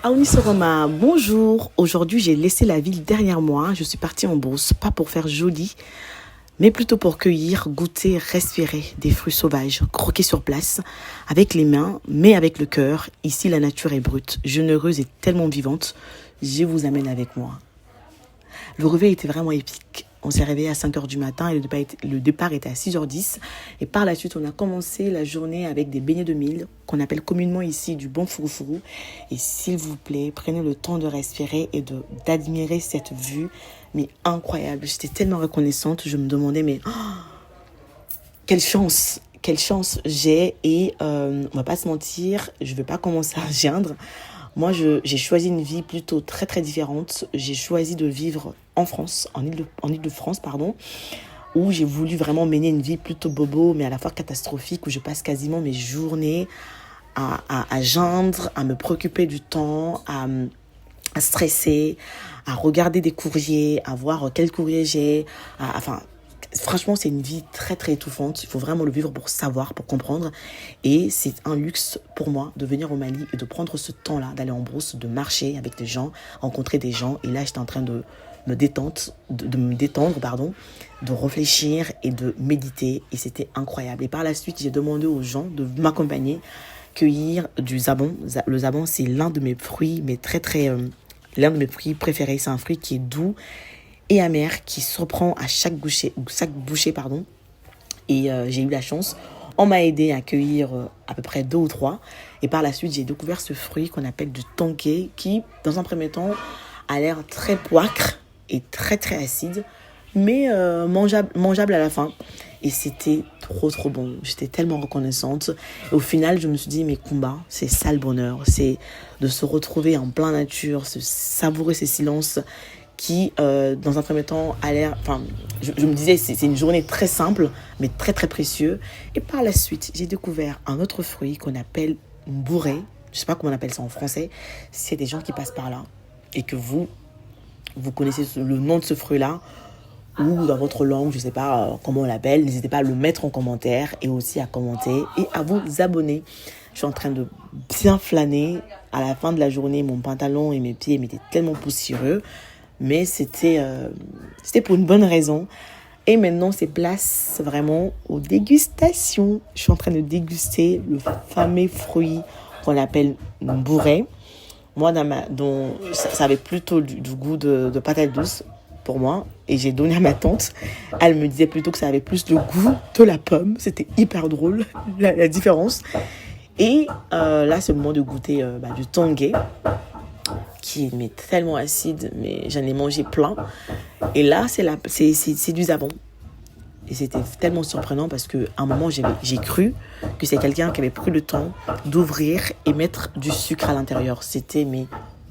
Aouni Soroma, bonjour. Aujourd'hui, j'ai laissé la ville derrière moi. Je suis partie en Beauce, pas pour faire joli, mais plutôt pour cueillir, goûter, respirer des fruits sauvages, croquer sur place, avec les mains, mais avec le cœur. Ici, la nature est brute, généreuse et tellement vivante. Je vous amène avec moi. Le réveil était vraiment épique. On s'est réveillé à 5 heures du matin et le départ était à 6h10. Et par la suite, on a commencé la journée avec des beignets de mil, qu'on appelle communément ici du bon fourou-fourou. Et s'il vous plaît, prenez le temps de respirer et d'admirer cette vue, mais incroyable. J'étais tellement reconnaissante, je me demandais, mais quelle chance j'ai. Et on va pas se mentir, je vais pas commencer à geindre. Moi, j'ai choisi une vie plutôt très, très différente. J'ai choisi de vivre en France, en Île-de-France, pardon, où j'ai voulu vraiment mener une vie plutôt bobo, mais à la fois catastrophique, où je passe quasiment mes journées à geindre, à me préoccuper du temps, à stresser, à regarder des courriers, à voir quel courrier j'ai, enfin... Franchement, c'est une vie très très étouffante. Il faut vraiment le vivre pour savoir, pour comprendre. Et c'est un luxe pour moi de venir au Mali et de prendre ce temps-là, d'aller en brousse, de marcher avec des gens, rencontrer des gens. Et là, j'étais en train de me détendre, de réfléchir et de méditer. Et c'était incroyable. Et par la suite, j'ai demandé aux gens de m'accompagner, cueillir du zabon. Le zabon, c'est l'un de mes fruits, mais l'un de mes fruits préférés. C'est un fruit qui est doux et amer, qui surprend à chaque bouchée. Et j'ai eu la chance. On m'a aidé à cueillir à peu près 2 ou 3. Et par la suite, j'ai découvert ce fruit qu'on appelle du tonké, qui, dans un premier temps, a l'air très poivre et très très acide, mais mangeable à la fin. Et c'était trop trop bon. J'étais tellement reconnaissante. Et au final, je me suis dit, mais Kumba, c'est ça le bonheur. C'est de se retrouver en plein nature, se savourer ces silences qui, dans un premier temps, a l'air... Enfin, je me disais, c'est une journée très simple, mais très, très précieux. Et par la suite, j'ai découvert un autre fruit qu'on appelle bourré. Je ne sais pas comment on appelle ça en français. C'est des gens qui passent par là et que vous connaissez le nom de ce fruit-là, ou dans votre langue, je ne sais pas comment on l'appelle. N'hésitez pas à le mettre en commentaire et aussi à commenter et à vous abonner. Je suis en train de bien flâner. À la fin de la journée, mon pantalon et mes pieds m'étaient tellement poussiéreux. Mais c'était pour une bonne raison. Et maintenant, c'est place vraiment aux dégustations. Je suis en train de déguster le fameux fruit qu'on appelle bourré. Moi, ça avait plutôt du goût de patate douce pour moi. Et j'ai donné à ma tante. Elle me disait plutôt que ça avait plus le goût de la pomme. C'était hyper drôle, la différence. Et là, c'est le moment de goûter du tonké, qui est tellement acide, mais j'en ai mangé plein. Et là, c'est du zabon. Et c'était tellement surprenant parce qu'à un moment, j'ai cru que c'est quelqu'un qui avait pris le temps d'ouvrir et mettre du sucre à l'intérieur. C'était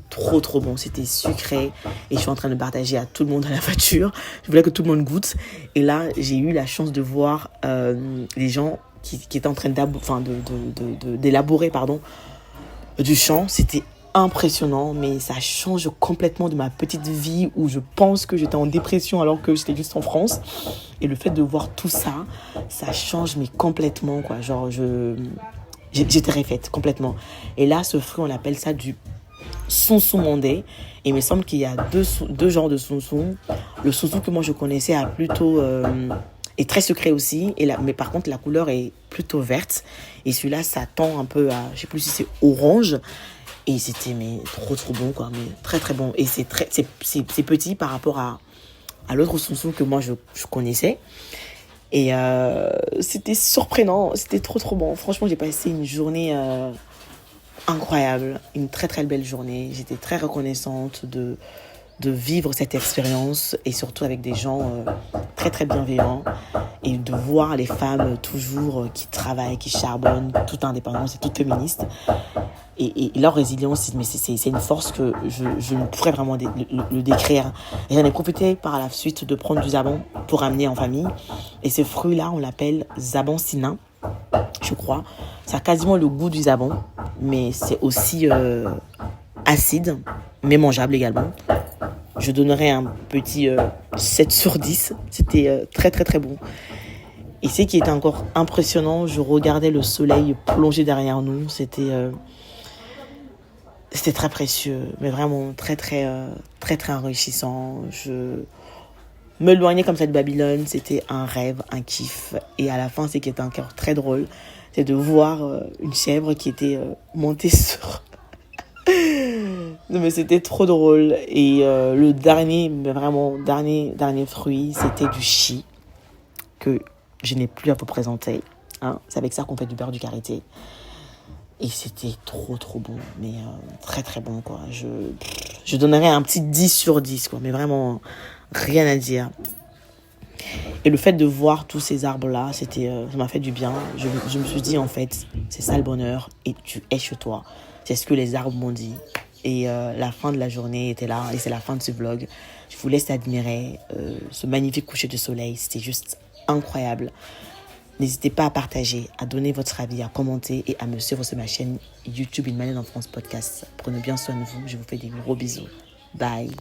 trop trop bon, c'était sucré. Et je suis en train de partager à tout le monde à la voiture. Je voulais que tout le monde goûte. Et là, j'ai eu la chance de voir les gens qui étaient en train d'élaborer du champ. C'était impressionnant, mais ça change complètement de ma petite vie où je pense que j'étais en dépression alors que j'étais juste en France. Et le fait de voir tout ça, ça change complètement, quoi. Genre, j'étais refaite complètement. Et là, ce fruit, on appelle ça du sousou mandé. Et il me semble qu'il y a deux genres de sousou. Le sousou que moi je connaissais est très sucré aussi, mais par contre la couleur est plutôt verte. Et celui-là, ça tend un peu à, je sais plus si c'est orange. Et c'était trop trop bon, quoi, mais très très bon. Et c'est petit par rapport à l'autre sousou que moi je connaissais. Et c'était surprenant, c'était trop trop bon. Franchement, j'ai passé une journée incroyable, une très très belle journée. J'étais très reconnaissante de vivre cette expérience et surtout avec des gens très très bienveillants et de voir les femmes toujours qui travaillent, qui charbonnent, toute indépendance et toute féministe. Et leur résilience, mais c'est une force que je ne pourrais vraiment le décrire. Et j'en ai profité par la suite de prendre du zabon pour amener en famille. Et ce fruit-là, on l'appelle zabon sinin, je crois. Ça a quasiment le goût du zabon, mais c'est aussi acide, mais mangeable également. Je donnerais un petit 7 sur 10. C'était très très très bon. Et ce qui était encore impressionnant, je regardais le soleil plonger derrière nous. C'était c'était très précieux, mais vraiment très, très enrichissant. Je m'éloigner comme ça de Babylone, c'était un rêve, un kiff. Et à la fin, ce qui était encore très drôle, c'est de voir une chèvre qui était montée sur... Non, mais c'était trop drôle. Et le dernier, mais vraiment, dernier fruit, c'était du chi, que je n'ai plus à vous présenter. Hein. C'est avec ça qu'on fait du beurre du karité. Et c'était trop bon, mais très très bon quoi. Je donnerais un petit 10 sur 10 quoi, mais vraiment rien à dire. Et le fait de voir tous ces arbres-là, ça m'a fait du bien. Je me suis dit en fait, c'est ça le bonheur et tu es chez toi. C'est ce que les arbres m'ont dit. Et la fin de la journée était là et c'est la fin de ce vlog. Je vous laisse admirer ce magnifique coucher de soleil. C'était juste incroyable. N'hésitez pas à partager, à donner votre avis, à commenter et à me suivre sur ma chaîne YouTube Une Malène en France Podcast. Prenez bien soin de vous. Je vous fais des gros bisous. Bye.